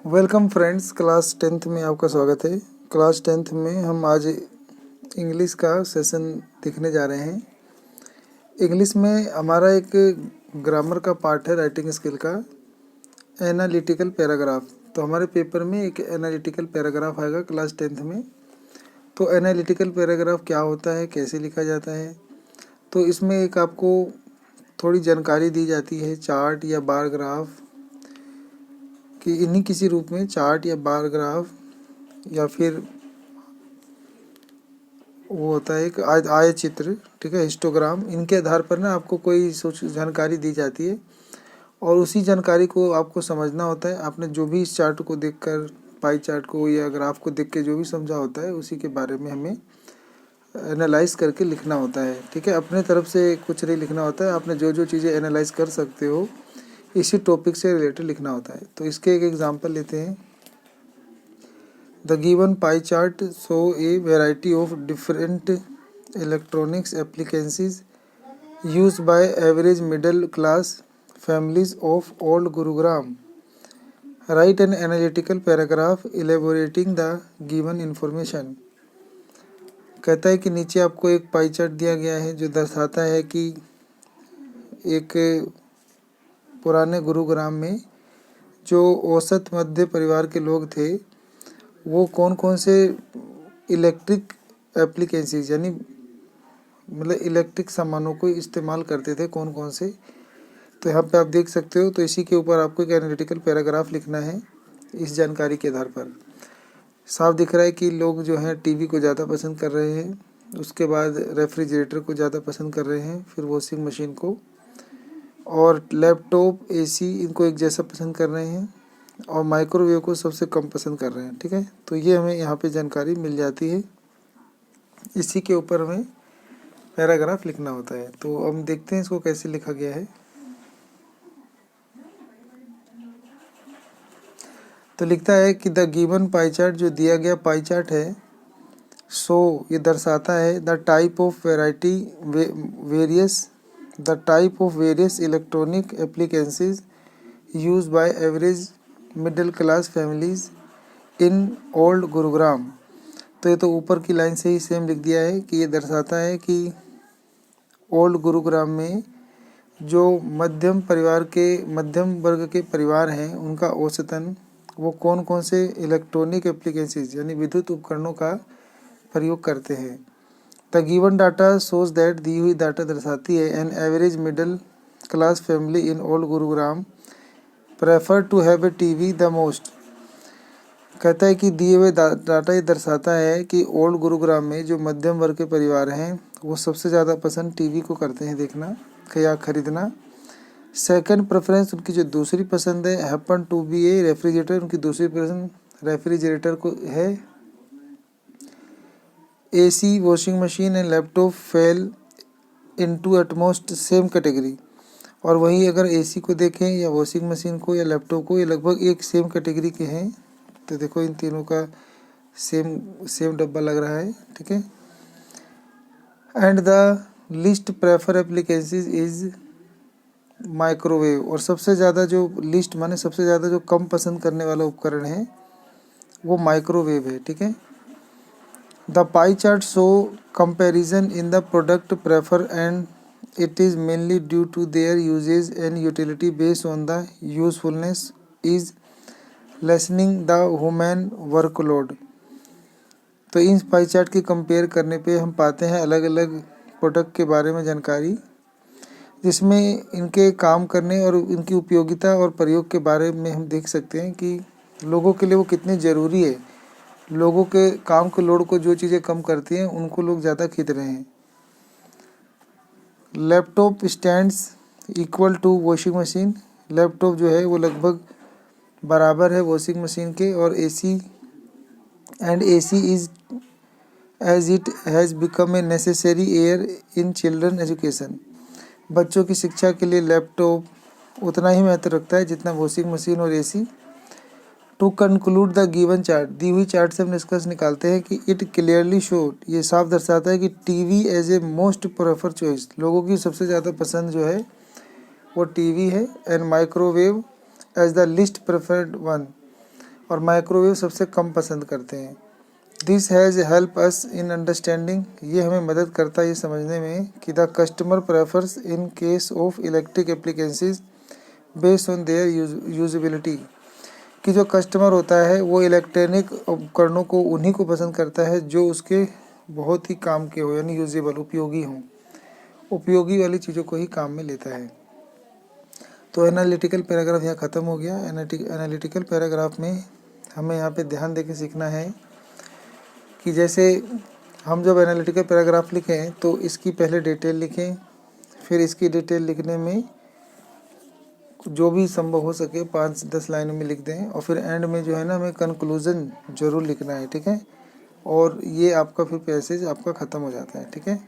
Welcome friends, class tenth में आपका स्वागत है। क्लास टेंथ में हम आज इंग्लिश का सेशन देखने जा रहे हैं। इंग्लिश में हमारा एक ग्रामर का पार्ट है, राइटिंग स्किल का एनालिटिकल पैराग्राफ। तो हमारे पेपर में एक एनालिटिकल पैराग्राफ आएगा क्लास टेंथ में। तो एनालिटिकल पैराग्राफ क्या होता है, कैसे लिखा जाता है, तो इसमें एक आपको थोड़ी जानकारी दी जाती है चार्ट या बार ग्राफ कि इन्हीं किसी रूप में चार्ट या बार ग्राफ या फिर वो होता है एक आय चित्र, ठीक है, हिस्टोग्राम। इनके आधार पर ना आपको कोई जानकारी दी जाती है और उसी जानकारी को आपको समझना होता है। आपने जो भी इस चार्ट को देखकर, पाई चार्ट को या ग्राफ को देख के जो भी समझा होता है, उसी के बारे में हमें एनालाइज करके लिखना होता है, ठीक है। अपने तरफ से कुछ नहीं लिखना होता है, आपने जो जो चीज़ें एनालाइज कर सकते हो इसी टॉपिक से रिलेटेड लिखना होता है। तो इसके एक एग्जांपल लेते हैं। The given pie chart show a variety of different electronics appliances used by average middle class families of old Gurugram. Write an analytical paragraph elaborating the given information. कहता है कि नीचे आपको एक पाई चार्ट दिया गया है जो दर्शाता है कि एक पुराने गुरुग्राम में जो औसत मध्य परिवार के लोग थे वो कौन कौन से इलेक्ट्रिक एप्लीकेंसीज यानी मतलब इलेक्ट्रिक सामानों को इस्तेमाल करते थे, कौन कौन से। तो यहाँ पे आप देख सकते हो। तो इसी के ऊपर आपको एक एनालिटिकल पैराग्राफ लिखना है इस जानकारी के आधार पर। साफ दिख रहा है कि लोग जो हैं टीवी को ज़्यादा पसंद कर रहे हैं, उसके बाद रेफ्रिजरेटर को ज़्यादा पसंद कर रहे हैं, फिर वॉशिंग मशीन को, और लैपटॉप, एसी इनको एक जैसा पसंद कर रहे हैं, और माइक्रोवेव को सबसे कम पसंद कर रहे हैं, ठीक है। तो ये हमें यहाँ पे जानकारी मिल जाती है, इसी के ऊपर हमें पैराग्राफ लिखना होता है। तो हम देखते हैं इसको कैसे लिखा गया है। तो लिखता है कि द गिवन पाई चार्ट, जो दिया गया पाई चार्ट है, सो ये दर्शाता है the type of variety various electronic एप्लीकेंसीज use by average middle class families in old Gurugram. तो ये तो ऊपर की लाइन से ही सेम लिख दिया है कि ये दर्शाता है कि ओल्ड गुरुग्राम में जो मध्यम वर्ग के परिवार हैं उनका औसतन वो कौन कौन से इलेक्ट्रॉनिक एप्लीकेंसीज यानी विद्युत उपकरणों का प्रयोग करते हैं। The given data shows that, दी हुई डाटा दर्शाती है, an average middle class family in old Gurugram prefer to have a TV the most. कहता है कि दिए हुए डाटा ये दर्शाता है कि ओल्ड गुरुग्राम में जो मध्यम वर्ग के परिवार हैं वो सबसे ज़्यादा पसंद टीवी को करते हैं देखना या खरीदना। सेकंड प्रेफरेंस उनकी जो दूसरी पसंद है, happen to be a refrigerator, उनकी दूसरी पसंद रेफ्रिजरेटर को है। AC, washing machine and laptop fell into at most same category. और वहीं अगर एसी को देखें या वॉशिंग मशीन को या लैपटॉप को, ये लगभग एक सेम कैटेगरी के हैं। तो देखो इन तीनों का सेम डब्बा लग रहा है, ठीक है। And the list prefer एप्लीकेंसीज is microwave, और सबसे ज़्यादा जो लिस्ट माने सबसे ज़्यादा जो कम पसंद करने वाला उपकरण है वो माइक्रोवेव है, ठीक है। The pie chart show comparison in the product prefer and it is mainly due to their uses and utility based on the usefulness is lessening the human workload। तो इन पाई चार्ट की compare करने पे हम पाते हैं अलग अलग product के बारे में जानकारी, जिसमें इनके काम करने और इनकी उपयोगिता और प्रयोग के बारे में हम देख सकते हैं कि लोगों के लिए वो कितने ज़रूरी है। लोगों के काम के लोड को जो चीज़ें कम करती हैं उनको लोग ज़्यादा खरीद रहे हैं। Laptop stands equal to washing machine, laptop जो है वो लगभग बराबर है वॉशिंग मशीन के। और AC is as it has become a necessary air in children education. बच्चों की शिक्षा के लिए लैपटॉप उतना ही महत्व रखता है जितना वॉशिंग मशीन और AC. To conclude the given chart, दी हुई चार्ट से हम निष्कर्ष निकालते हैं कि इट क्लियरली शो, ये साफ दर्शाता है कि TV as a most prefer choice, लोगों की सबसे ज़्यादा पसंद जो है वो टीवी है। And microwave as the least preferred one, और माइक्रोवेव सबसे कम पसंद करते हैं। This has help us in understanding, ये हमें मदद करता है ये समझने में कि the customer prefers in case of electric appliances based on their usability, कि जो कस्टमर होता है वो इलेक्ट्रॉनिक उपकरणों को उन्हीं को पसंद करता है जो उसके बहुत ही काम के हो, यानी यूजेबल, उपयोगी हों, उपयोगी वाली चीज़ों को ही काम में लेता है। तो एनालिटिकल पैराग्राफ यहाँ ख़त्म हो गया। एनालिटिकल पैराग्राफ में हमें यहाँ पे ध्यान देके सीखना है कि जैसे हम जब एनालिटिकल पैराग्राफ लिखें तो इसकी पहले डिटेल लिखें, फिर इसकी डिटेल लिखने में जो भी संभव हो सके 5-10 लाइनों में लिख दें, और फिर एंड में जो है ना हमें कंक्लूज़न ज़रूर लिखना है, ठीक है। और ये आपका फिर पैसेज आपका ख़त्म हो जाता है, ठीक है।